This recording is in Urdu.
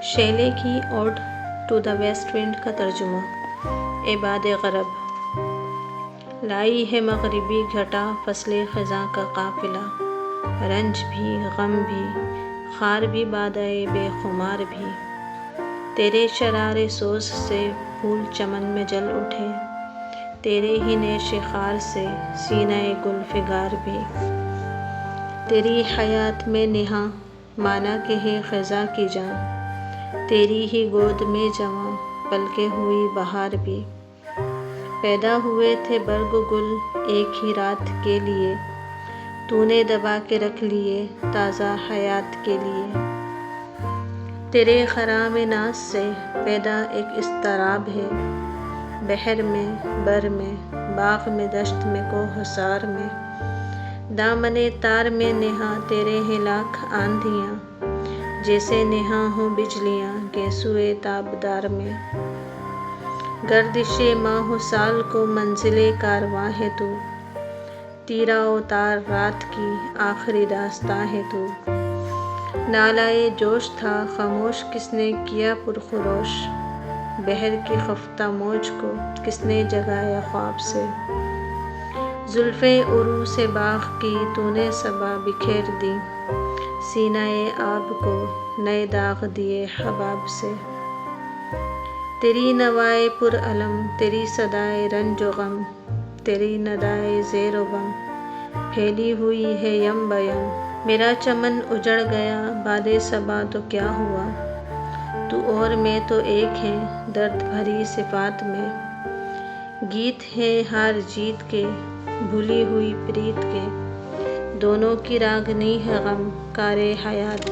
شیلے کی اوڈ ٹو دا ویسٹ ونڈ کا ترجمہ۔ اے باد غرب، لائی ہے مغربی گھٹا فصل خزاں کا قافلہ، رنج بھی غم بھی خار بھی بادئے بے خمار بھی، تیرے شرارے سوز سے پھول چمن میں جل اٹھے، تیرے ہی نیش خار سے سینہ گل فگار بھی، تیری حیات میں نہاں مانا کہ ہے خزاں کی جان، تیری ہی گود میں جواں پلکے ہوئی بہار بھی، پیدا ہوئے تھے برگ گل ایک ہی رات کے لیے، تو نے دبا کے رکھ لیے تازہ حیات کے لیے، تیرے خرام ناز سے پیدا ایک اضطراب ہے، بحر میں بر میں باغ میں دشت میں کوہسار میں، دامن تار میں نہاں تیرے ہیں لاکھ آندھیاں، جیسے نہاں ہوں بجلیاں گیسوئے تابدار میں، گردش ماہ و سال کو منزل کارواں ہے تو، تیرا و تار رات کی آخری داستاں ہے تو، نالۂ جوش تھا خاموش کس نے کیا پرخروش، بحر کی خفتہ موج کو کس نے جگایا خواب سے، زلفِ عروس باغ کی تو نے صبا بکھیر دی، سینہ آب کو نئے داغ دیے حباب سے، تیری نوائے پر الم تیری صدائے رنج و غم، تیری ندائے زیر و بم پھیلی ہوئی ہے یم بیم، میرا چمن اجڑ گیا باد صبا تو کیا ہوا، تو اور میں تو ایک ہیں درد بھری صفات میں، گیت ہیں ہار جیت کے بھولی ہوئی پریت کے، دونوں کی راگنی ہے غم کار حیات۔